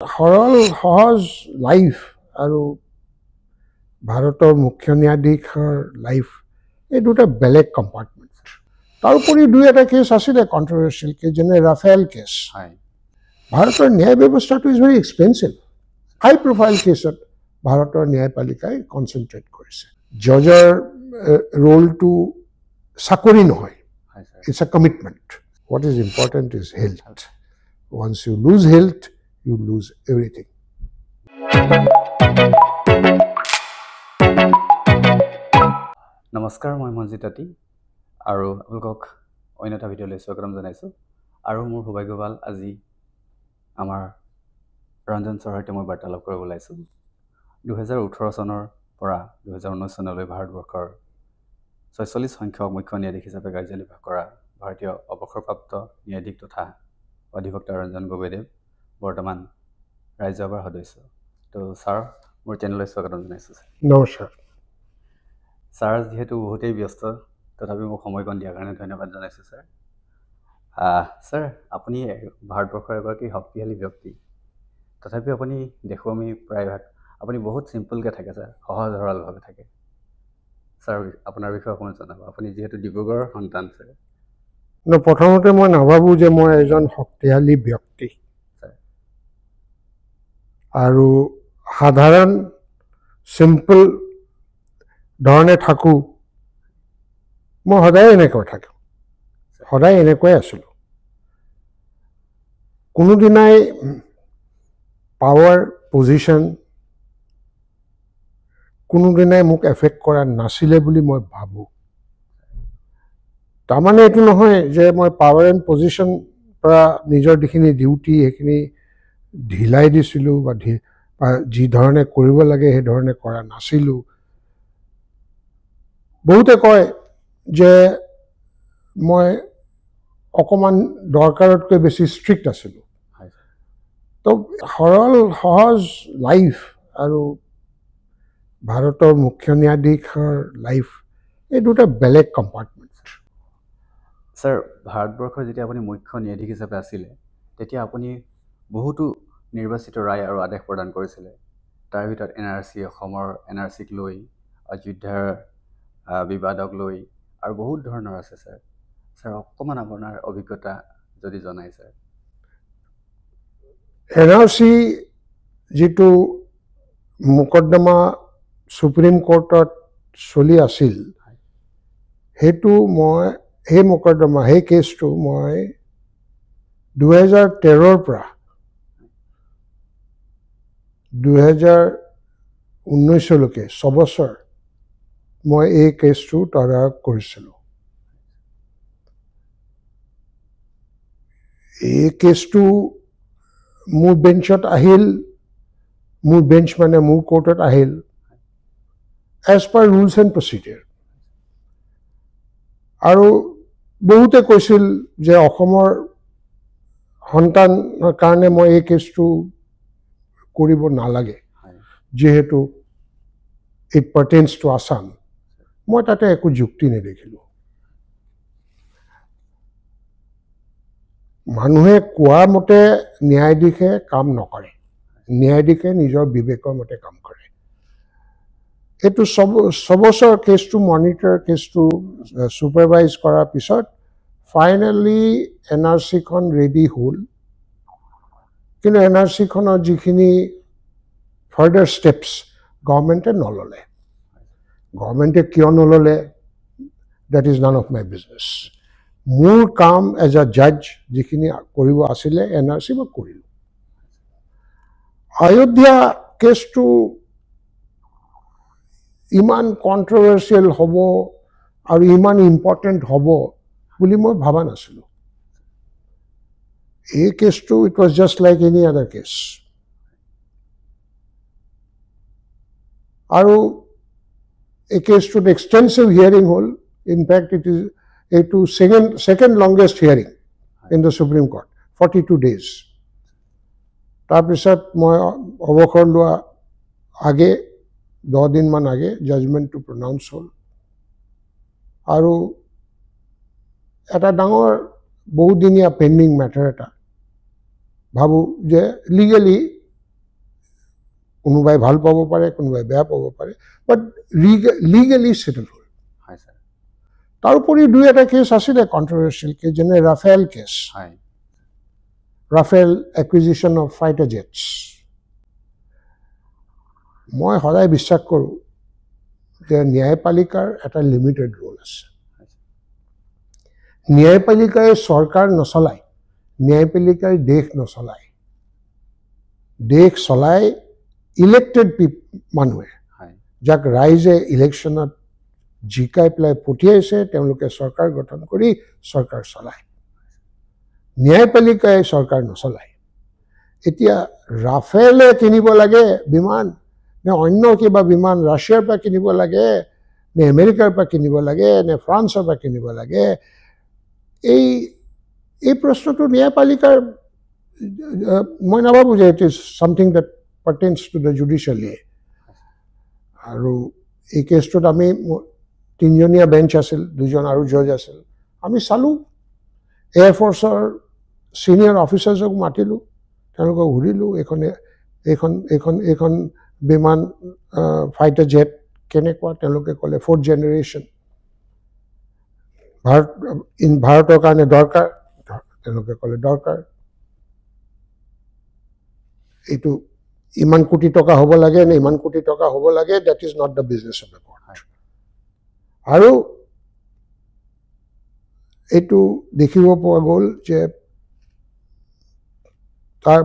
সৰল সহজ লাইফ আৰু ভাৰতৰ মুখ্য ন্যায়াধীশৰ লাইফ এই দুটা বেলেগ কম্পাৰ্টমেণ্ট। তাৰোপৰি দুই এটা কেছ আছিলে কণ্ট্ৰভাৰ্চিয়েল কেছ, যেনে ৰাফেল কেছ। ভাৰতৰ ন্যায় ব্যৱস্থাটো is very expensive. High profile কেছত ভাৰতৰ ন্যায়পালিকাই কনচেনট্ৰেট কৰিছে। জজৰ ৰোলটো চাকৰি নহয়, it's a commitment. What is important is health. Once you lose health, you lose everything. নমস্কাৰ, মই মঞ্জিত তাঁতী আৰু আপোনালোকক অন্য এটা ভিডিঅ'লৈ স্বাগতম জনাইছোঁ। আৰু মোৰ সৌভাগ্য ভাল, আজি আমাৰ ৰঞ্জন ছাৰৰ সৈতে মই বাৰ্তালাপ কৰিব ওলাইছোঁ। 2018 চনৰ পৰা 2019 চনলৈ ভাৰতবৰ্ষৰ 46 সংখ্যক মুখ্য ন্যায়াধীশ হিচাপে কাৰ্যনিৰ্বাহ কৰা ভাৰতীয় অৱসৰপ্ৰাপ্ত ন্যায়াধীশ তথা অধিবক্তা ৰঞ্জন গগৈদেৱ বৰ্তমান ৰাজ্যসভাৰ সদস্য। তো ছাৰ, মোৰ চেনেললৈ স্বাগতম জনাইছোঁ। নমস্কাৰ ছাৰ। যিহেতু বহুতেই ব্যস্ত, তথাপি মোক সময়কণ দিয়াৰ কাৰণে ধন্যবাদ জনাইছোঁ ছাৰ। ছাৰ, আপুনি ভাৰতবৰ্ষৰ এগৰাকী শক্তিশালী ব্যক্তি, তথাপিও আপুনি দেখোঁ আমি প্ৰায়ভাগ আপুনি বহুত চিম্পলকৈ থাকে ছাৰ, সহজ সৰলভাৱে থাকে। ছাৰ, আপোনাৰ বিষয়ে অকণমান জনাব। আপুনি যিহেতু ডিব্ৰুগড়ৰ সন্তান ছাৰ। প্ৰথমতে মই নাভাবোঁ যে মই এজন শক্তিশালী ব্যক্তি আৰু সাধাৰণ চিম্পল ধৰণে থাকোঁ। মই সদায় এনেকৈ থাকোঁ, সদায় এনেকুৱাই আছিলোঁ। কোনোদিনাই পাৱাৰ পজিশ্যন কোনোদিনাই মোক এফেক্ট কৰা নাছিলে বুলি মই ভাবোঁ। তাৰমানে এইটো নহয় যে মই পাৱাৰ এণ্ড পজিশ্যন পৰা নিজৰ যিখিনি ডিউটি সেইখিনি ঢিলাই দিছিলোঁ বা যি ধৰণে কৰিব লাগে সেই ধৰণে কৰা নাছিলোঁ। বহুতে কয় যে মই অকণমান দৰকাৰতকৈ বেছি ষ্ট্ৰিক্ট আছিলোঁ। তো সৰল সহজ লাইফ আৰু ভাৰতৰ মুখ্য ন্যায়াধীশৰ লাইফ এই দুটা বেলেগ কম্পাৰ্টমেণ্ট। ছাৰ, ভাৰতবৰ্ষৰ যেতিয়া আপুনি মুখ্য ন্যায়াধীশ হিচাপে আছিলে, তেতিয়া আপুনি বহুতো নিৰ্বাচিত ৰায় আৰু আদেশ প্ৰদান কৰিছিলে। তাৰ ভিতৰত NRC, অসমৰ NRCক লৈ, অযোধ্যাৰ বিবাদক লৈ আৰু বহুত ধৰণৰ আছে ছাৰ। ছাৰ, অকণমান আপোনাৰ অভিজ্ঞতা যদি জনাই ছাৰ। NRC যিটো মোকদ্দমা সুপ্ৰিম কোৰ্টত চলি আছিল, সেইটো মই সেই মোকদ্দমা সেই কেছটো মই 2013 পৰা 2019লৈকে 6 বছৰ মই এই কেছটো তদাৰক কৰিছিলোঁ। এই কেছটো মোৰ বেঞ্চত আহিল, মোৰ বেঞ্চ মানে মোৰ কোৰ্টত আহিল as per rules and procedure. আৰু বহুতে কৈছিল যে অসমৰ সন্তানৰ কাৰণে মই এই কেছটো কৰিব নালাগে, যিহেতু ইট পাৰ্টেইনছ টু আছাম। মই তাতে একো যুক্তি নেদেখিলোঁ। মানুহে কোৱা মতে ন্যায়াধীশে কাম নকৰে, ন্যায়াধীশে নিজৰ বিবেকৰ মতে কাম কৰে। এইটো 6 বছৰ কেছটো মনিটৰ, কেছটো ছুপাৰভাইজ কৰাৰ পিছত ফাইনেলি NRCখন ৰেডি হ'ল। কিন্তু NRCখনৰ যিখিনি ফাৰ্ডাৰ ষ্টেপছ গভৰ্ণমেণ্টে নল'লে। গভৰ্ণমেণ্টে কিয় নল'লে, that is none of my business. মোৰ কাম এজ এ জাজ যিখিনি কৰিব আছিলে NRC মই কৰিলোঁ। অযোধ্যা কেছটো ইমান কণ্ট্ৰভাৰ্চিয়েল হ'ব আৰু ইমান ইম্পৰ্টেণ্ট হ'ব বুলি মই ভবা নাছিলোঁ। এই কেছটো it was just like any other case. আৰু এই কেছটোত এক্সটেনচিভ হিয়াৰিং হ'ল। ইনফেক্ট এইটো second longest hearing in the Supreme Court, 42 days। তাৰপিছত মই অৱসৰ লোৱা আগে 10 দিনমান আগে জাজমেণ্টটো প্ৰনাউন্স হ'ল। আৰু এটা ডাঙৰ বহুদিনীয়া পেণ্ডিং মেটাৰ এটা ভাবোঁ যে লিগেলি কোনোবাই ভাল পাব পাৰে কোনোবাই বেয়া পাব পাৰে বাট লিগেলি সেটেল হ'ল হয় স্যাৰ তাৰোপৰি দুই এটা কেছ আছিলে কন্ট্ৰভাৰ্চিয়েল কেছ যেনে ৰাফেল কেছ হয় ৰাফেল একুইজিশ্যন অফ ফাইটাৰ জেটছ মই সদায় বিশ্বাস কৰোঁ যে ন্যায়পালিকাৰ এটা লিমিটেড ৰোল আছে ন্যায়পালিকাই চৰকাৰ নচলায় ন্যায়পালিকাই দেশ নচলায় দেশ চলায় ইলেক্টেড মানুহে যাক ৰাইজে ইলেকশ্যনত জিকাই পেলাই পঠিয়াইছে তেওঁলোকে চৰকাৰ গঠন কৰি চৰকাৰ চলায় ন্যায়পালিকাই চৰকাৰ নচলায় এতিয়া ৰাফেলে কিনিব লাগে বিমান নে অন্য কিবা বিমান ৰাছিয়াৰ পৰা কিনিব লাগে নে আমেৰিকাৰ পৰা কিনিব লাগে নে ফ্ৰান্সৰ পৰা কিনিব লাগে এই প্ৰশ্নটো ন্যায়পালিকাৰ মই নাভাবোঁ যে it is something that pertains to the judiciary আৰু এই কেছটোত আমি তিনিজনীয়া বেঞ্চ আছিল দুজন আৰু জজ আছিল আমি চালোঁ এয়াৰফ'ৰ্চৰ ছিনিয়ৰ অফিচাৰ্ছক মাতিলোঁ তেওঁলোকক সুধিলোঁ এইখন বিমান ফাইটাৰ জেট কেনেকুৱা তেওঁলোকে ক'লে 4th জেনেৰেশ্যন ভাৰতৰ কাৰণে দৰকাৰ তেওঁলোকে ক'লে দৰকাৰ এইটো ইমান কোটি টকা হ'ব লাগে নে ইমান কোটি টকা হ'ব লাগে that is not the business of the court আৰু এইটো দেখিব পোৱা গ'ল যে তাৰ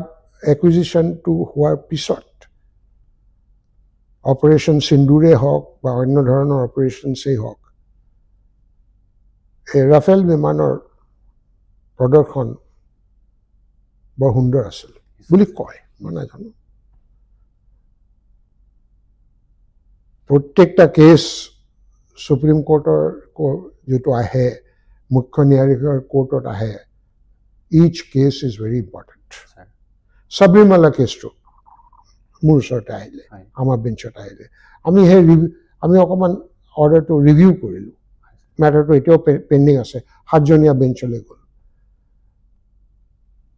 একুইজিশ্যনটো হোৱাৰ পিছত অপাৰেশ্যন সিন্দুৰে হওক বা অন্য ধৰণৰ অপাৰেশ্যনছেই হওক এই ৰাফেল বিমানৰ প্ৰদৰ্শন বৰ সুন্দৰ আছিল বুলি কয় মই নাজানো প্ৰত্যেকটা কেছ সুপ্ৰিম কোৰ্টৰ যিটো আহে মুখ্য ন্যায়াধীশৰ কোৰ্টত আহে ইচ cash is very important Sabarimala কেছটো মোৰ ওচৰতে আহিলে আমাৰ বেঞ্চত আহিলে আমি অকণমান অৰ্ডাৰটো ৰিভিউ কৰিলোঁ মেটাৰটো এতিয়াও পেণ্ডিং আছে 7জনীয়া বেঞ্চলৈ গ'ল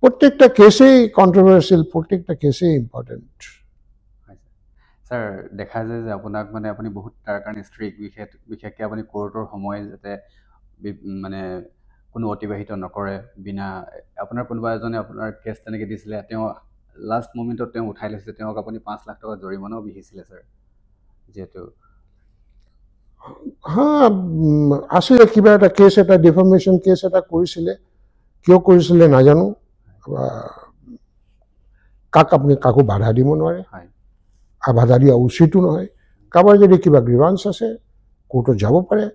প্ৰত্যেকটা কেছেই কণ্ট্ৰভাৰ্চিয়েল প্ৰত্যেকটা কেছেই ইম্পৰ্টেণ্ট স্যাৰ দেখা যায় যে আপোনাক মানে আপুনি বহুত তাৰ কাৰণে ষ্ট্ৰিক্ট বিশেষকৈ আপুনি কোৰ্টৰ সময় যাতে মানে কোনো অতিবাহিত নকৰে বিনা আপোনাৰ কোনোবা এজনে আপোনাৰ কেছ তেনেকৈ দিছিলে তেওঁ লাষ্ট মমেণ্টত তেওঁ উঠাই লৈছে তেওঁক আপুনি 5 লাখ টকা জৰিমনাও বিহিছিলে স্যাৰ যিহেতু হা আছিলে কিবা এটা কেছ এটা ডিফামেশ্যন কেছ এটা কৰিছিলে কিয় কৰিছিলে নাজানো আপুনি কাকো বাধা দিব নোৱাৰে বাধা দিয়া উচিতো নহয় কাৰোবাৰ যদি কিবা গ্ৰিভান্স আছে কোৰ্টত যাব পাৰে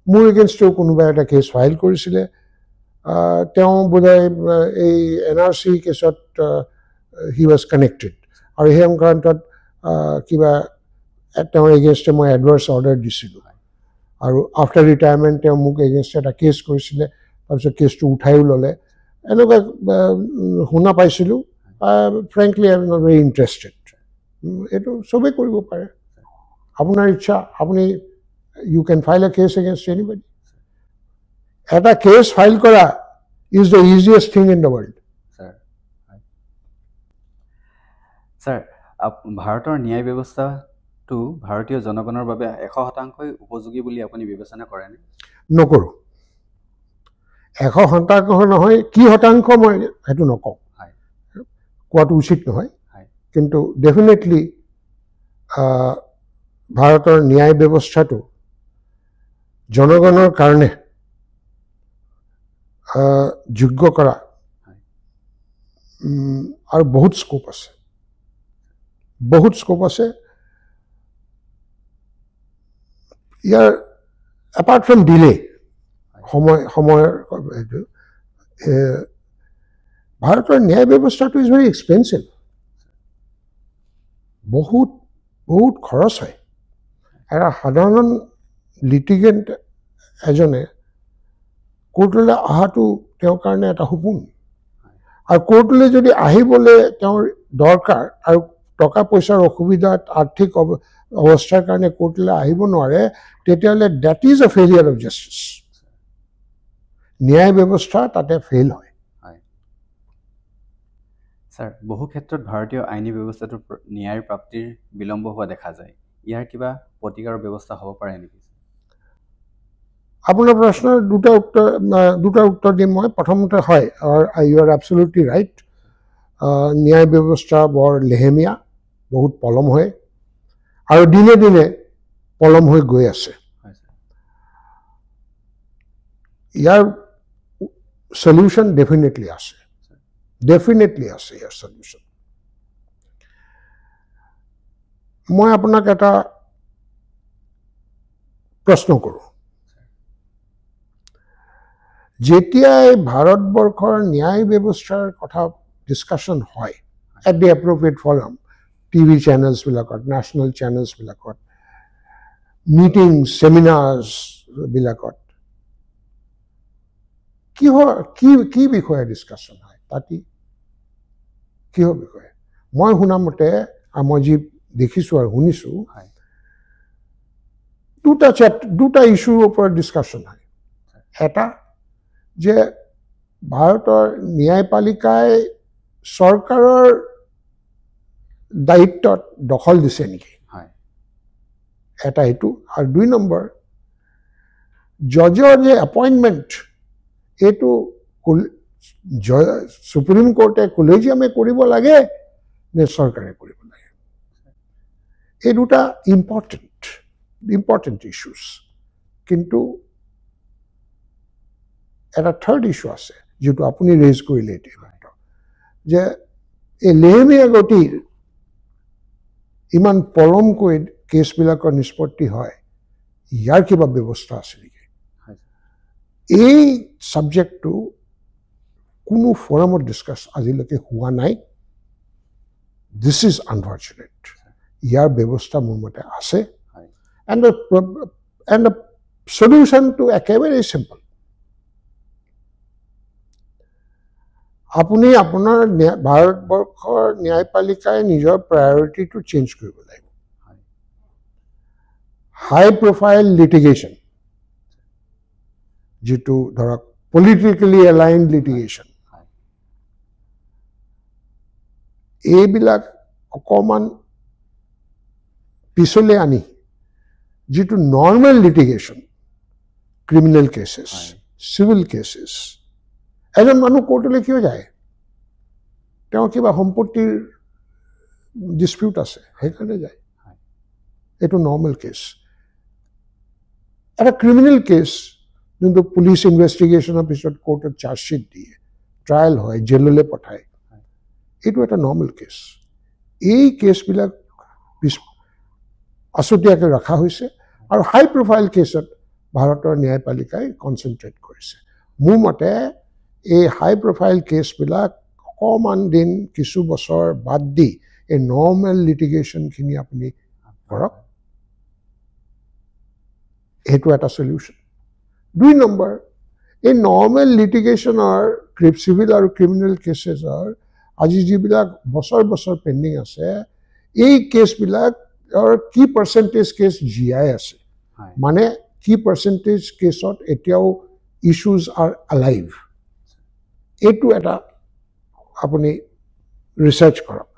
মোৰ এগেইনষ্টেও কোনোবা এটা কেছ ফাইল কৰিছিলে তেওঁ বোধহয় এই NRC কেছত হি ৱাজ কানেক্টেড আৰু সেই সংক্ৰান্তত কিবা তেওঁৰ এগেইনষ্টে মই এডভাৰ্চ অৰ্ডাৰ দিছিলোঁ আৰু আফটাৰ ৰিটায়াৰমেণ্ট তেওঁ মোক এগেইনষ্টে এটা কেছ কৰিছিলে তাৰপিছত কেছটো উঠাইও ল'লে এনেকুৱা শুনা পাইছিলোঁ frankly I am not very interested এইটো চবেই কৰিব পাৰে আপোনাৰ ইচ্ছা আপুনি you can file a case against anybody এটা কেছ ফাইল কৰা is the easiest thing in the world sir ভাৰতৰ ন্যায় ব্যৱস্থাটো ভাৰতীয় জনগণৰ বাবে 100% উপযোগী বুলি আপুনি বিবেচনা কৰেনে নকৰোঁ 100% নহয় কি শতাংশ মই সেইটো নকওঁ কোৱাটো উচিত নহয় কিন্তু ডেফিনেটলি ভাৰতৰ ন্যায় ব্যৱস্থাটো জনগণৰ কাৰণে যোগ্য কৰা আৰু বহুত স্কোপ আছে ইয়াৰ এপাৰ্ট ফ্ৰম ডিলে সময়ৰ ভাৰতৰ ন্যায় ব্যৱস্থাটো ইজ ভেৰি এক্সপেঞ্চিভ বহুত খৰচ হয় এটা সাধাৰণ লিটিগেণ্ট এজনে কোৰ্টলৈ অহাটো তেওঁৰ কাৰণে এটা সপোন আৰু কোৰ্টলৈ যদি আহিবলৈ তেওঁৰ দৰকাৰ আৰু টকা পইচাৰ অসুবিধাত আৰ্থিক অৱস্থাৰ কাৰণে কোৰ্টলৈ আহিব নোৱাৰে তেতিয়াহ'লে that is a failure of justice ন্যায় ব্যৱস্থা তাতে ফেইল হয় স্যাৰ বহু ক্ষেত্ৰত ভাৰতীয় আইনী ব্যৱস্থাটোৰ ন্যায় প্ৰাপ্তিৰ বিলম্ব হোৱা দেখা যায় ইয়াৰ কিবা প্ৰতিকাৰৰ ব্যৱস্থা হ'ব পাৰে নেকি আপোনাৰ প্ৰশ্নৰ দুটা উত্তৰ দিম মই প্ৰথমতে হয় ইউ আৰ এবছলিউটলি ৰাইট ন্যায় ব্যৱস্থা বৰ লেহেমীয়া বহুত পলম হয় আৰু দিনে দিনে পলম হৈ গৈ আছে ইয়াৰ সলিউশন ডেফিনেটলি আছে ইয়াৰ সলিউশন মই আপোনাক এটা প্ৰশ্ন কৰোঁ যেতিয়াই ভাৰতবৰ্ষৰ ন্যায় ব্যৱস্থাৰ কথা ডিছকাশ্যন হয় at the appropriate forum TV চেনেলছবিলাকত নেশ্যনেল চেনেলছবিলাকত মিটিং ছেমিনাৰ্ছবিলাকত কি বিষয়ে ডিছকাশ্যন হয় তাতে কিহৰ বিষয়ে মই শুনা মতে মই যি দেখিছোঁ আৰু শুনিছোঁ দুটা ইছ্যুৰ ওপৰত ডিছকাশ্যন হয় এটা যে ভাৰতৰ ন্যায়পালিকাই চৰকাৰৰ দায়িত্বত দখল দিছে নেকি এটা এইটো আৰু 2 নম্বৰ জজৰ যে এপইণ্টমেণ্ট এইটো সুপ্ৰিম কোৰ্টে কলেজিয়ামে কৰিব লাগে নে চৰকাৰে কৰিব লাগে এই দুটা ইম্পৰ্টেণ্ট ইছ্যুজ কিন্তু এটা থাৰ্ড ইছ্যু আছে যেটো আপুনি ৰেজ কৰিলে এতিয়া যে এই লেহেমীয়া গতিৰ ইমান পলমকৈ কেছবিলাকৰ নিষ্পত্তি হয় ইয়াৰ কিবা ব্যৱস্থা আছে নেকি এই সাবজেক্টটো কোনো ফৰামত ডিছকাছ আজিলৈকে হোৱা নাই দিছ ইজ আনফৰ্চুনেট ইয়াৰ ব্যৱস্থা মোৰ মতে আছে এণ্ড দ্য সলিউশ্যনটো একেবাৰে চিম্পল আপুনি আপোনাৰ ভাৰতবৰ্ষৰ ন্যায়পালিকাই নিজৰ প্ৰায়ৰিটিটো চেঞ্জ কৰিব লাগিব হাই প্ৰফাইল লিটিগেশ্যন যেটো ধৰক পলিটিক্যালি এলাইন্ড লিটিগেশ্যন এইবিলাক অকমান পিছলৈ আনি যেটো নৰ্মেল লিটিগেশ্যন ক্ৰিমিনেল কেसेस সিভিল কেसेस এজন মানুহ কোৰ্টলৈ কিয় যায় তেওঁ কিবা সম্পত্তিৰ ডিসপিউট আছে সেইকাৰণে যায় এটো নৰ্মেল কেস এটা ক্ৰিমিনেল কেস যোনটো পুলিচ ইনভেষ্টিগেশ্যনৰ পিছত কোৰ্টত চাৰ্জশ্বিট দিয়ে ট্ৰায়াল হয় জেললৈ পঠায় এটো এটা নৰ্মেল কেস এই কেসবিলাক আসুতীয়াকৈ ৰখা হৈছে আৰু হাই প্ৰফাইল কেছত ভাৰতৰ ন্যায়পালিকাই কনচেন্ট্ৰেট কৰিছে মোৰ মতে এই হাই প্ৰফাইল কেছবিলাক অকমান দিন কিছু বছৰ বাদ দি এই নৰ্মেল লিটিগেশ্যনখিনি আপুনি কৰক এইটো এটা সলিউশন 2 নম্বৰ এই নৰ্মেল লিটিগেশ্যনৰ সিভিল আৰু ক্ৰিমিনেল কেছেছৰ আজি যিবিলাক বছৰ পেণ্ডিং আছে এই কেছবিলাক কি পাৰ্চেন্টেজ কেছ জিআই আছে মানে কি পাৰ্চেন্টেজ কেছত এতিয়াও ইস্যুজ আৰ আলাইভ এইটো এটা আপুনি ৰিসাৰ্চ কৰক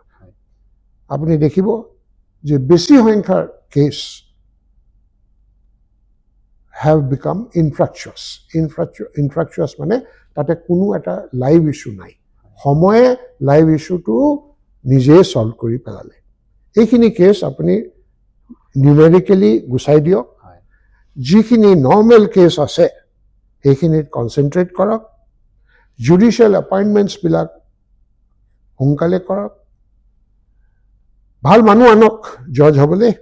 আপুনি দেখিব যে বেছি সংখ্যাৰ কেছ have become infractuous মানে তাতে কোনো এটা লাইভ ইস্যু নাই সময়ে লাইভ ইস্যুটো নিজে সলভ কৰি পেলালে এইখিনি কেছ আপুনি নিউমেৰিক্যালি গুছাই দিয়ক যিখিনি নৰ্মেল কেছ আছে সেইখিনিত কনচেন্ট্ৰেট কৰক জুডিশিয়াল এপইণ্টমেণ্টছ বিলাক সোনকালে কৰক ভাল মানুহ আনক জজ হ'বলৈ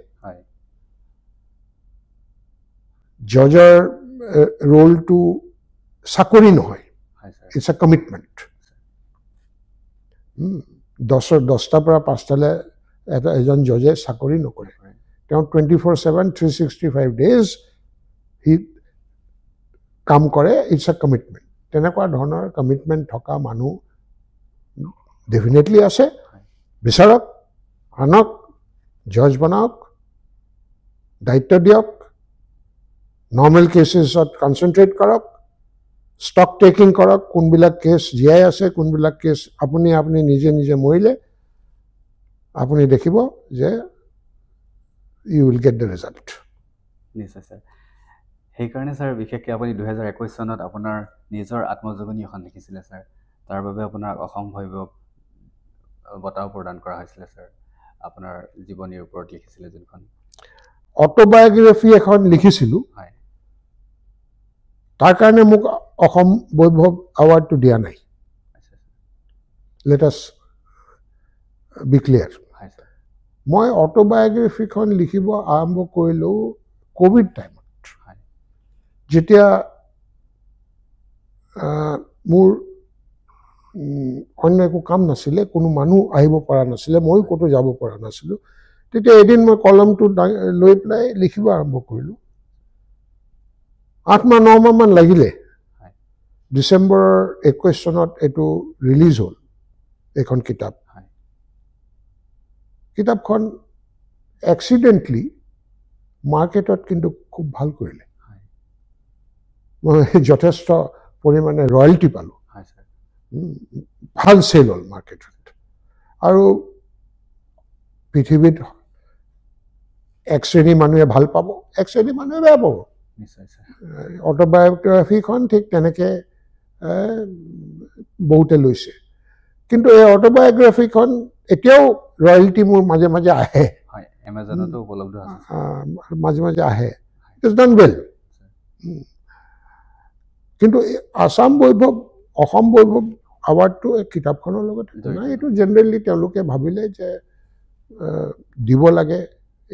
জজৰ ৰোলটো চাকৰি নহয় ইটছ এ কমিটমেণ্ট 10টাৰ পৰা 5টালৈ এজন জজে চাকৰি নকৰে তেওঁ 24/7 365 ডেজ হি কাম কৰে ইটছ এ কমিটমেণ্ট তেনেকুৱা ধৰণৰ কমিটমেণ্ট থকা মানুহ ডেফিনেটলি আছে বিচাৰক আনক জজ বনাওক দায়িত্ব দিয়ক নৰ্মেল কেছেছত কনচেন্ট্ৰেট কৰক ষ্টক টেকিং কৰক কোনবিলাক কেছ জীয়াই আছে কোনবিলাক কেছ আপুনি নিজে নিজে মৰিলে আপুনি দেখিব যে you will get the result নিশ্চয় ছাৰ সেইকাৰণে ছাৰ বিশেষকৈ আপুনি 2021 চনত আপোনাৰ নিজৰ আত্মজীৱনী এখন লিখিছিলে ছাৰ তাৰ বাবে আপোনাক অসম ভৈৰৱ বঁটাও প্ৰদান কৰা হৈছিলে ছাৰ আপোনাৰ জীৱনীৰ ওপৰত লিখিছিলে যোনখন অটোবায়োগ্ৰাফি এখন লিখিছিলোঁ হয় তাৰ কাৰণে মোক অসম বৈভৱ এৱাৰ্ডটো দিয়া নাই লেট আছ বি ক্লিয়াৰ হয় ছাৰ মই অটোবায়োগ্ৰাফিখন লিখিব আৰম্ভ কৰিলোঁ কোভিড টাইমত হয় যেতিয়া মোৰ অন্য একো কাম নাছিলে কোনো মানুহ আহিব পৰা নাছিলে ময়ো ক'তো যাব পৰা নাছিলোঁ তেতিয়া এদিন মই কলমটো লৈ পেলাই লিখিব আৰম্ভ কৰিলোঁ 8 মাহ 9 মাহমান লাগিলে ডিচেম্বৰৰ 21 চনত এইটো ৰিলিজ হ'ল এইখন কিতাপ কিতাপখন এক্সিডেণ্টলি মাৰ্কেটত কিন্তু খুব ভাল কৰিলে মই যথেষ্ট পৰিমাণে ৰয়েলটি পালোঁ ভাল চেল হ'ল মাৰ্কেটত আৰু পৃথিৱীত এক শ্ৰেণী মানুহে ভাল পাব এক শ্ৰেণী মানুহে বেয়া পাব অটোবায়োগ্ৰাফিখন ঠিক তেনেকৈ বহুতে লৈছে কিন্তু এই অটোবায়োগ্ৰাফিখন এতিয়াও ৰয়েলটি মোৰ মাজে মাজে আহে এমাজনতো উপলব্ধ আছে মাজে মাজে আহে ইট ইজ ডান ৱেল কিন্তু অসম বৈভৱ এৱাৰ্ডটো এই কিতাপখনৰ লগত নাই এইটো জেনেৰেলি তেওঁলোকে ভাবিলে যে দিব লাগে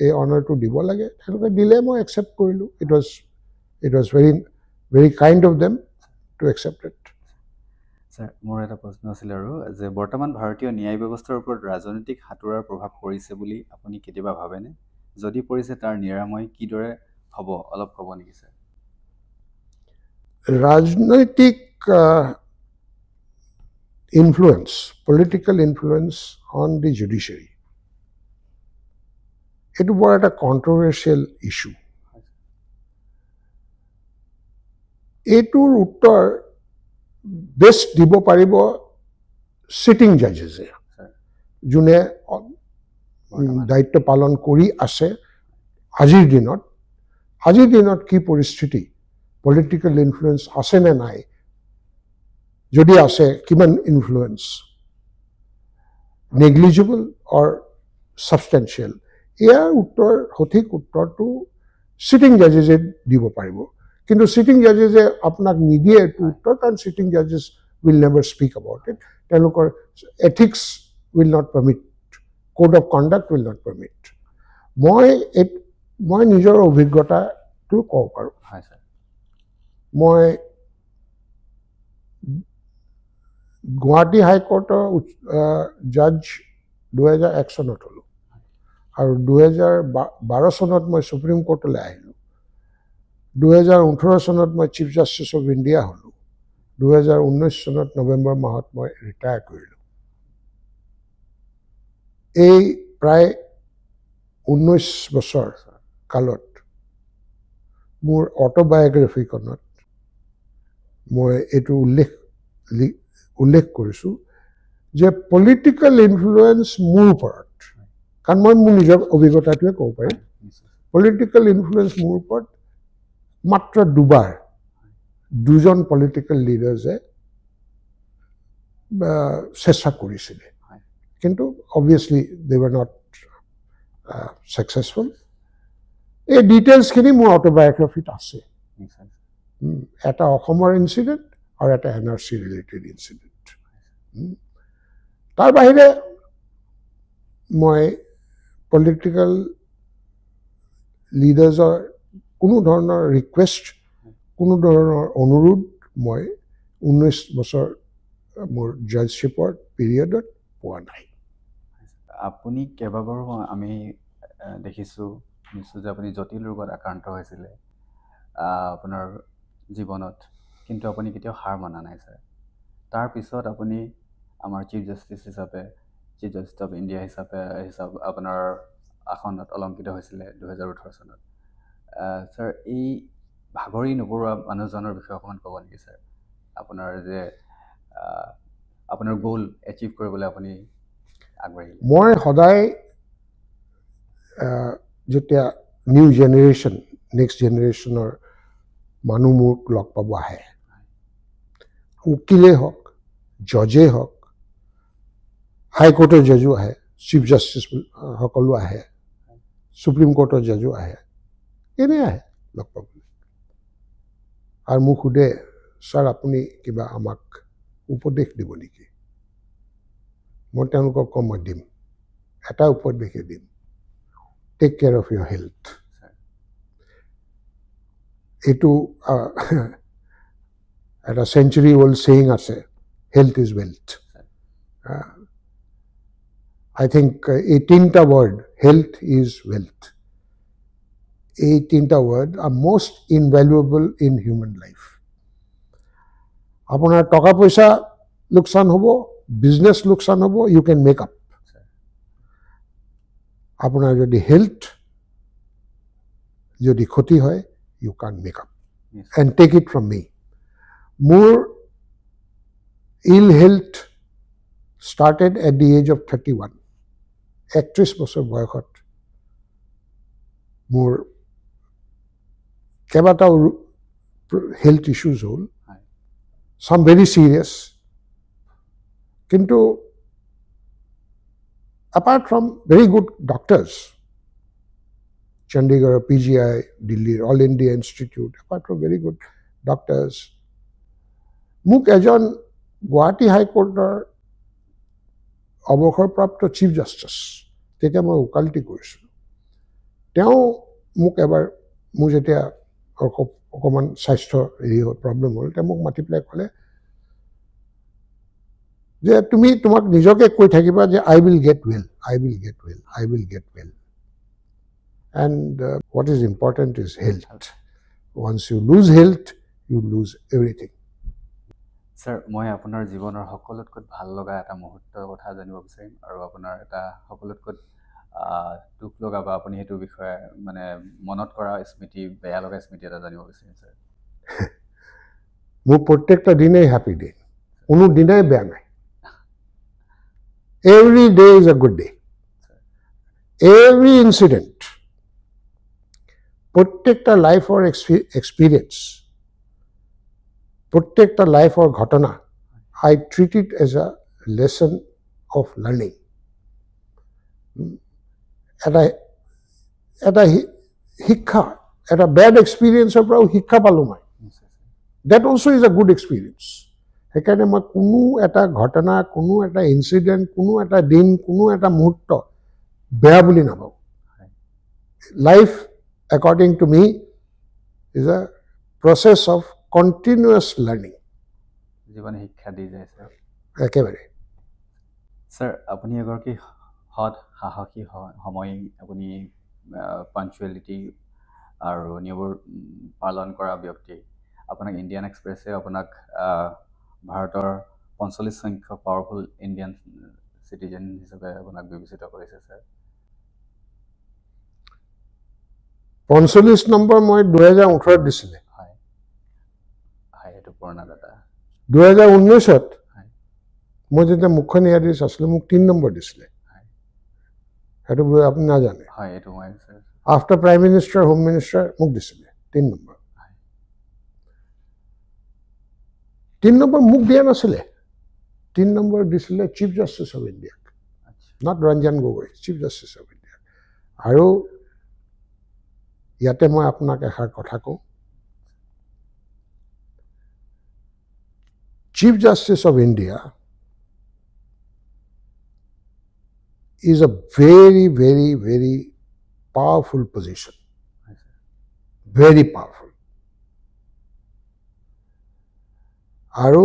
এই অনাৰটো দিব লাগে তেওঁলোকে দিলে মই একচেপ্ট কৰিলোঁ it was very kind of them to accept it sir মোৰ এটা প্ৰশ্ন আছিল আৰু যে বৰ্তমান ভাৰতীয় ন্যায় ব্যৱস্থাৰ ওপৰত ৰাজনৈতিক হাতোৰাৰ প্ৰভাৱ পৰিছে বুলি আপুনি কেতিয়াবা ভাবেনে যদি পৰিছে তাৰ নিৰাময় কিদৰে হ'ব অলপ ক'ব নেকি ছাৰ ৰাজনৈতিক influence political influence on the judiciary এইটো বৰ এটা কণ্ট্ৰভাৰ্চিয়েল ইছ্যু এইটোৰ উত্তৰ বেষ্ট দিব পাৰিব চিটিং জাজেছে যোনে দায়িত্ব পালন কৰি আছে আজিৰ দিনত কি পৰিস্থিতি পলিটিকেল ইনফ্লুৱেঞ্চ আছে নে নাই যদি আছে কিমান ইনফ্লুৱেঞ্চ নেগলিজিবল অৰ ছাবষ্টেঞ্চিয়েল ইয়াৰ সঠিক উত্তৰটো চিটিং জাজেছে দিব পাৰিব কিন্তু চিটিং জাজেছে আপোনাক নিদিয়ে এইটো উত্তৰ কাৰণ চিটিং জাজেছ will never speak about it তেওঁলোকৰ ethics will not permit code of conduct will not permit মই নিজৰ অভিজ্ঞতাটো ক'ব পাৰোঁ মই গুৱাহাটী হাইকোৰ্টৰ জাজ 2001 চনত হ'লোঁ আৰু 2012 চনত মই সুপ্ৰিম কোৰ্টলৈ আহিলোঁ 2018 চনত মই চিফ জাষ্টিচ অফ ইণ্ডিয়া হ'লোঁ 2019 চনত নৱেম্বৰ মাহত মই ৰিটায়াৰ কৰিলোঁ এই প্ৰায় 19 বছৰ কালত মোৰ অটোবায়োগ্ৰাফিখনত মই এইটো উল্লেখ কৰিছোঁ যে পলিটিকেল ইনফ্লুৱেঞ্চ মোৰ ওপৰত কাৰণ মই মোৰ নিজৰ অভিজ্ঞতাটোৱে ক'ব পাৰিম পলিটিকেল ইনফ্লুৱেঞ্চ মোৰ ওপৰত মাত্ৰ দুজন পলিটিকেল লিডাৰ্ছে চেষ্টা কৰিছিলে কিন্তু obviously they were not successful এই ডিটেইলছখিনি মোৰ অটোবায়োগ্ৰাফিত আছে এটা অসমৰ ইনচিডেণ্ট আৰু এটা NRC ৰিলেটেড ইনচিডেণ্ট তাৰ বাহিৰে মই পলিটিকেল লিডাৰ্ছৰ কোনো ধৰণৰ ৰিকুৱেষ্ট কোনো ধৰণৰ অনুৰোধ মই 19 বছৰ মোৰ জাজশ্বিপৰ পিৰিয়ডত পোৱা নাই আপুনি কেইবাবাৰো আমি দেখিছোঁ নিশ্চয় যে আপুনি জটিল ৰোগত আক্ৰান্ত হৈছিলে আপোনাৰ জীৱনত কিন্তু আপুনি কেতিয়াও হাৰ মনা নাই ছাৰ তাৰপিছত আপুনি আমাৰ চিফ জাষ্টিচ হিচাপে চিফ জাষ্টিচ অফ ইণ্ডিয়া হিচাপে আপোনাৰ আসনত অলংকিত হৈছিলে 2018 চনত ছাৰ এই ভাগৰি নপৰোৱা মানুহজনৰ বিষয়ে অকণমান ক'ব নেকি ছাৰ আপোনাৰ যে আপোনাৰ গোল এচিভ কৰিবলৈ আপুনি আগবাঢ়িলে? মই সদায় যেতিয়া নিউ জেনেৰেশ্যন নেক্সট জেনেৰেশ্যনৰ মানুহ মোক লগ পাব আহে, উকিলেই হওক, জজেই হওক, হাইকোৰ্টৰ জজো আহে, চিফ জাষ্টিচ সকলো আহে, সুপ্ৰিম কোৰ্টৰ জজো আহে, এনেই আহে লগ পাবলৈ। আৰু মোক সোধে, ছাৰ আপুনি কিবা আমাক উপদেশ দিব নেকি? মই তেওঁলোকক কম, মই দিম, এটা উপদেশে দিম, take care of your health. এইটো এটা চেঞ্চুৰী অল্ড ছেয়িং আছে, health is wealth. I think এই তিনিটা ৱৰ্ড, হেল্থ ইজ ৱেল্থ, এই তিনিটা word are most invaluable in human life. আপোনাৰ টকা পইচা লোকচান হ'ব, বিজনেছ লোকচান হ'ব, you can make up. আপোনাৰ যদি হেল্থ যদি ক্ষতি হয়, you can't make up. And take it from me. মোৰ ill health started at the age of 31. 31 বছৰ বয়সত মোৰ কেইবাটাও হেল্থ ইছ্যুজ হ'ল, some very serious. কিন্তু apart from very good doctors, Chandigarh, PGI, Delhi, All India Institute, apart from very good doctors, মোক এজন গুৱাহাটী হাইকোৰ্টৰ অৱসৰপ্ৰাপ্ত চিফ জাষ্টিচ, তেতিয়া মই উকালতি কৰিছিলোঁ, তেওঁ মোক এবাৰ, মোৰ যেতিয়া অকণমান স্বাস্থ্য প্ৰব্লেম হ'ল, তেওঁ মোক মাতি পেলাই ক'লে যে তুমি তোমাক নিজকে কৈ থাকিবা যে I will get well, I will get well, I will get well. And what is important is health. Once you lose health, you lose everything. Sir, মই আপোনাৰ জীৱনৰ সকলোতকৈ ভাল লগা এটা মুহূৰ্তৰ কথা জানিব বিচাৰিম, আৰু আপোনাৰ এটা সকলোতকৈ দুখ লগা বা আপুনি সেইটো বিষয়ে মানে মনত কৰা স্মৃতি, বেয়া লগা স্মৃতি এটা জানিব বিচাৰিম স্যাৰ। মোৰ প্ৰত্যেকটা দিনেই হ্যাপি ডে, কোনো দিনাই বেয়া নাই। Every day is a good day. Every incident, প্ৰত্যেকটা লাইফৰ এক্সপিৰিয়েঞ্চ, প্ৰত্যেকটা লাইফৰ ঘটনা, I treat it as a lesson of learning. এটা শিক্ষা, এটা বেড এক্সপিৰিয়েঞ্চৰ পৰাও শিক্ষা পালোঁ মই। That also is a good experience. সেইকাৰণে মই কোনো এটা ঘটনা, কোনো এটা ইনচিডেণ্ট, কোনো এটা দিন, কোনো এটা মুহূৰ্ত বেয়া বুলি নাভাবোঁ। Life according to me is a process of continuous learning. জীৱনে শিক্ষা দি যায় স্যাৰ। একেবাৰে। স্যাৰ, আপুনি এগৰাকী সৎ সাহসী সময়, আপুনি পাঞ্চুৱেলিটি আৰু নিয়মবোৰ পালন কৰা ব্যক্তি। আপোনাক ইণ্ডিয়ান এক্সপ্ৰেছে আপোনাক ভাৰতৰ 45 সংখ্যক পাৱাৰফুল ইণ্ডিয়ান চিটিজেন হিচাপে আপোনাক বিবেচিত কৰিছে স্যাৰ। 45 নম্বৰ মই 2018 দিছিলে। হয় হয়, এইটো পুৰণা ডাটা। 2019ত মই যেতিয়া মুখ্য ন্যায়াধীশ আছিলোঁ, মোক 3 নম্বৰ দিছিলে। সেইটো আপুনি নাজানে? হয়, এইটো মই sir. After prime minister, home minister মোক দিছিলে 3 নম্বৰ। 3 নম্বৰ মোক দিয়া নাছিলে, 3 নম্বৰ দিছিলে চিফ জাষ্টিচ অফ ইণ্ডিয়াক, not Ranjan Gogoi, chief justice of ইণ্ডিয়াক। আৰু ইয়াতে মই আপোনাক এষাৰ কথা কওঁ, chief justice of India is a very, very, very powerful position. Very powerful. আৰু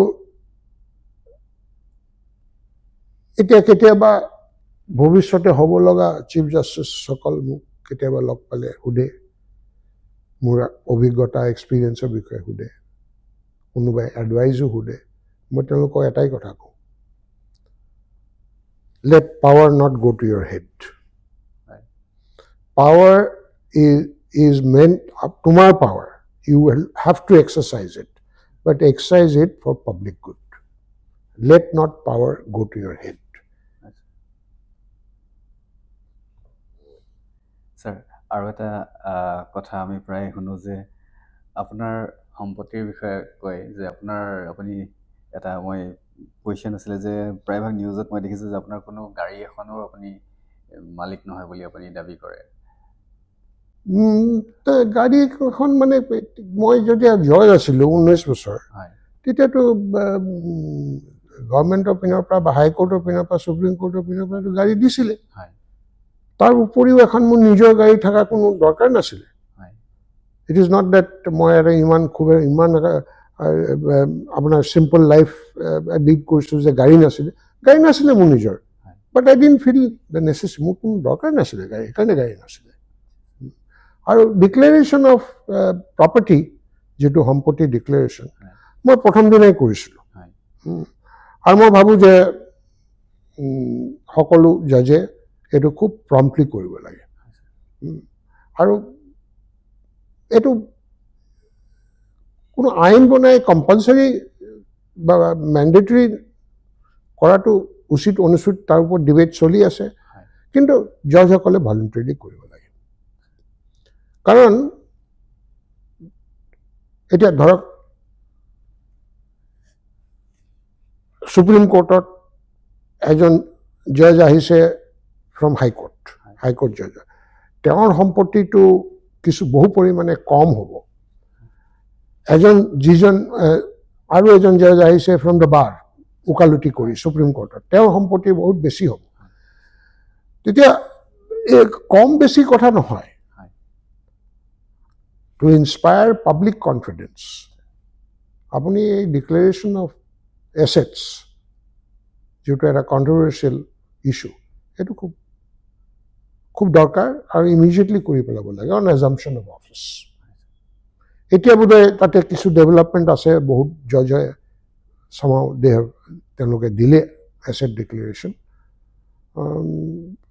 এতিয়া কেতিয়াবা ভৱিষ্যতে হ'ব লগা চিফ জাষ্টিচসকল মোক কেতিয়াবা লগ পালে সোধে, মোৰ অভিজ্ঞতা এক্সপিৰিয়েঞ্চৰ বিষয়ে সোধে, কোনোবাই এডভাইজো সোধে। মই তেওঁলোকক এটাই কথা কওঁ, let power not go to your head. Right. Power is meant, তোমাৰ power, you will have to exercise it. but exercise it for public good. Let not power go to your head. Sir, আৰু এটা কথা আমি প্ৰায় শুনো যে আপোনাৰ সম্পত্তিৰ বিষয়ে কয় যে আপুনি এটা মই কুৱেশ্যন আছিলে যে প্ৰায়ভাগ নিউজত মই দেখিছোঁ যে আপোনাৰ কোনো গাড়ী এখনো আপুনি মালিক নহয় বুলি আপুনি দাবী কৰে। গাড়ী এখন মানে মই যেতিয়া জজ আছিলোঁ 19 বছৰ, তেতিয়াতো গভৰ্ণমেণ্টৰ পিনৰ পৰা বা হাইকোৰ্টৰ পিনৰ পৰা সুপ্ৰিম কোৰ্টৰ পিনৰ পৰা গাড়ী দিছিলে। তাৰ উপৰিও এখন মোৰ নিজৰ গাড়ী থকা কোনো দৰকাৰ নাছিলে। ইট ইজ নট ডেট মই এটা ইমান আপোনাৰ চিম্পল লাইফ লিড কৰিছোঁ যে গাড়ী নাছিলে মোৰ নিজৰ, বাট আই ডিডন্ট ফিল দ্য নেচেছিটি, মোৰ কোনো দৰকাৰ নাছিলে গাড়ী, সেইকাৰণে গাড়ী নাছিলে। আৰু ডিক্লেৰেশ্যন অফ প্ৰপাৰ্টি, যিটো সম্পত্তি ডিক্লেৰেশ্যন, মই প্ৰথম দিনাই কৰিছিলোঁ। আৰু মই ভাবোঁ যে সকলো জাজে এইটো খুব প্ৰম্পটলি কৰিব লাগে। আৰু এইটো কোনো আইন বনাই কম্পালচৰি বা মেণ্ডেটৰী কৰাটো উচিত অনুচিত তাৰ ওপৰত ডিবেট চলি আছে, কিন্তু জজসকলে ভলুণ্টাৰীলি কৰিব লাগে। কাৰণ এতিয়া ধৰক সুপ্ৰিম কোৰ্টত এজন জজ আহিছে ফ্ৰম হাইকোৰ্ট জজ, তেওঁৰ সম্পত্তিটো বহু পৰিমাণে কম হ'ব। আৰু এজন জজ আহিছে ফ্ৰম দ্য বাৰ, ওকালতি কৰি সুপ্ৰিম কোৰ্টত, তেওঁৰ সম্পত্তি বহুত বেছি হ'ব। তেতিয়া কম বেছি কথা নহয়। টু ইনস্পায়াৰ পাব্লিক কনফিডেন্স আপুনি এই ডিক্লেৰেশ্যন অফ এছেটছ, যিটো এটা কণ্ট্ৰভাৰ্চিয়েল ইছ্যু, সেইটো খুব দৰকাৰ আৰু ইমিডিয়েটলি কৰি পেলাব লাগে অন এজাম্পশ্যন অফ অফিচ। এতিয়া বোধহয় তাতে কিছু ডেভেলপমেণ্ট আছে, বহুত জজে তেওঁলোকে দিলে এছেট ডিক্লেৰেশ্যন।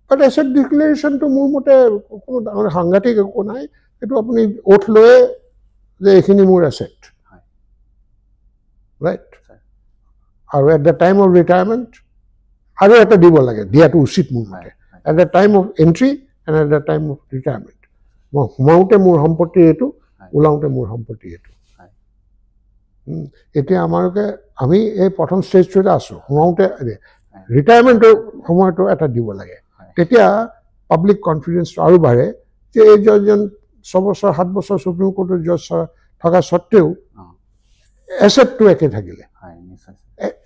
বাট এছেট ডিক্লেৰেশ্যনটো মোৰ মতে কোনো ডাঙৰ সাংঘাতিক একো নাই। এইটো আপুনি ওথ লৈয়ে যে এইখিনি মোৰ এছেট, ৰাইট? আৰু at the time of retirement আৰু এটা দিব লাগে, দিয়াটো উচিত মোৰ মতে, at the time of entry and at the time of retirement. মই সোমাওঁতে মোৰ সম্পত্তি এইটো, ওলাওঁতে মোৰ সম্পত্তি এইটো। এতিয়া আমি এই প্ৰথম ষ্টেজটোতে আছোঁ, সোমাওঁতে ৰিটায়াৰমেণ্টৰ সময়তো এটা দিব লাগে। তেতিয়া পাব্লিক কনফিডেন্সটো আৰু বাঢ়ে যে এই জজজন 6 বছৰ 7 বছৰ সুপ্ৰিম কোৰ্টৰ জজ থকা স্বত্বেও এছেটটো একে থাকিলে,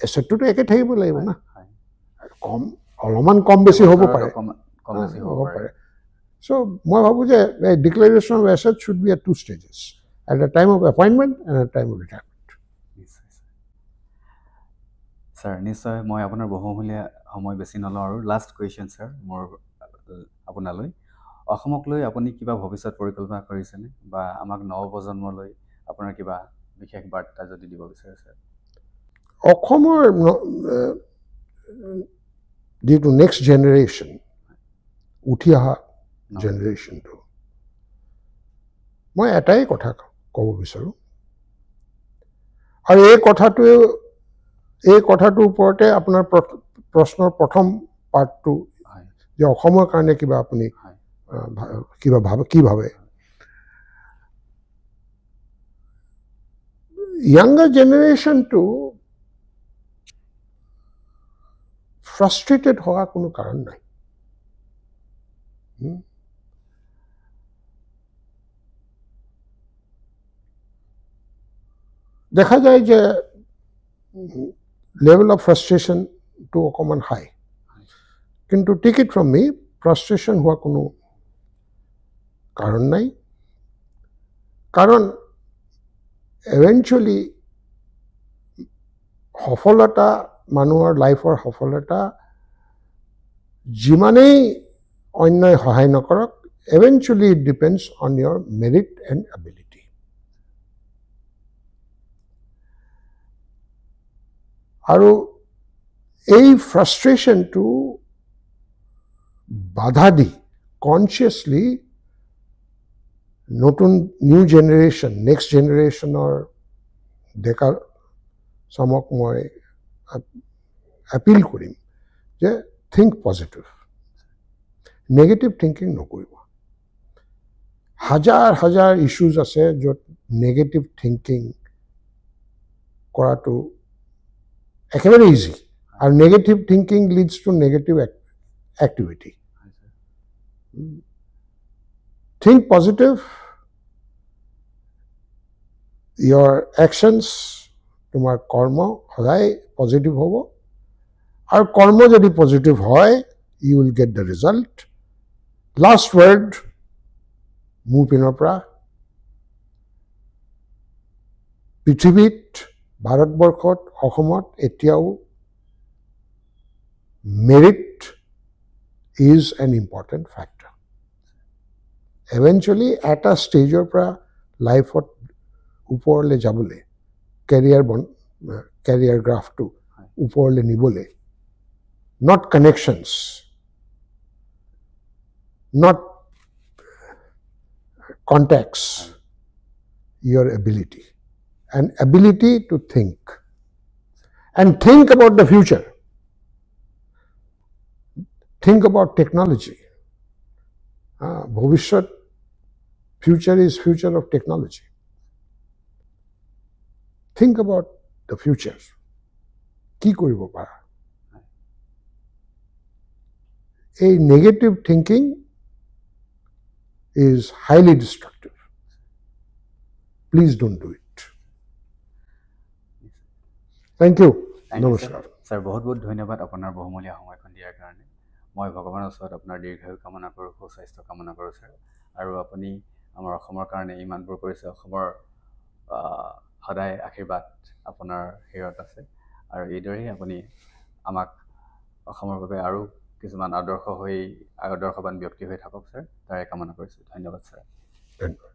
এছেটটোতো একে থাকিব লাগিব না। অলপমান কম বেছি হ'ব পাৰে। চ' মই ভাবোঁ যে declaration of asset should be at 2 stages, at the time of appointment and at the time of retirement. Sir নিশ্চয় মই আপোনাৰ বহুমূলীয়া সময় বেছি নলওঁ আৰু লাষ্ট কুৱেশ্যন ছাৰ মোৰ আপোনালৈ, অসমক লৈ আপুনি কিবা ভৱিষ্যত পৰিকল্পনা কৰিছেনে বা আমাক নৱপ্ৰজন্মলৈ আপোনাৰ কিবা বিশেষ বাৰ্তা যদি দিব বিচাৰে ছাৰ? অসমৰ যিটো নেক্সট জেনেৰেশ্যন, উঠি অহা জেনেৰেশ্যনটো, মই এটাই কথা ক'ব বিচাৰোঁ, আৰু এই কথাটোৰ ওপৰতে আপোনাৰ প্ৰশ্নৰ প্ৰথম পাৰ্টটো, যে অসমৰ কাৰণে কিবা আপুনি কি ভাবে। younger জেনেৰেশ্যনটো ফ্ৰাষ্ট্ৰেটেড হোৱাৰ কোনো কাৰণ নাই। দেখা যায় যে লেভেল অফ ফ্ৰাষ্ট্ৰেশ্যনটো অকণমান হাই, কিন্তু টেক ইট ফ্ৰম মি, ফ্ৰাষ্ট্ৰেশ্যন হোৱা কোনো কাৰণ নাই। কাৰণ eventually সফলতা, মানুহৰ লাইফৰ সফলতা যিমানেই অন্যই সহায় নকৰক, eventually it depends on your merit and ability. আৰু এই ফ্ৰাষ্ট্ৰেশ্যনটো বাধা দি কনচিয়াছলি নতুন নিউ জেনেৰেশ্যন, নেক্সট জেনেৰেশ্যনৰ ডেকা চামক মই এপিল কৰিম যে থিংক পজিটিভ, নেগেটিভ থিংকিং নকৰিব। হাজাৰ হাজাৰ ইছ্যুজ আছে য'ত নেগেটিভ থিংকিং কৰাটো একেবাৰে ইজি, আৰু negative thinking leads to negative activity. Think positive, your actions, তোমাৰ কৰ্ম সদায় পজিটিভ হ'ব, আৰু কৰ্ম যদি পজিটিভ হয় you will get the result. Last word মোৰ পিনৰ পৰা, পৃথিৱীত ভাৰতবৰ্ষত অসমত এতিয়াও merit is an important factor. Eventually এটা ষ্টেজৰ পৰা লাইফত ওপৰলৈ যাবলৈ, কেৰিয়াৰ গ্ৰাফটো ওপৰলৈ নিবলৈ, not connections, not contacts, your ability, and ability to think, and think about the future, think about technology. Bhavishyat, future is future of technology. Think about the future. কি কৰিব পাৰা? A negative thinking is highly destructive. Please don't do it. Thank you. নমস্কাৰ। Sir বহুত বহুত ধন্যবাদ আপোনাৰ বহুমূলীয়া সময়খন দিয়াৰ কাৰণে। মই ভগৱানৰ ওচৰত আপোনাৰ দীৰ্ঘায়ু কামনা কৰোঁ, সুস্বাস্থ্য কামনা কৰোঁ স্যাৰ। আৰু আপুনি আমাৰ অসমৰ কাৰণে ইমানবোৰ কৰিছে, অসমৰ সদায় আশীৰ্বাদ আপোনাৰ হেৰিয়ত আছে, আৰু এইদৰেই আপুনি আমাক অসমৰ বাবে আৰু কিছুমান আদৰ্শবান ব্যক্তি হৈ থাকক স্যাৰ, তাৰে কামনা কৰিছোঁ। ধন্যবাদ স্যাৰ। ধন্যবাদ।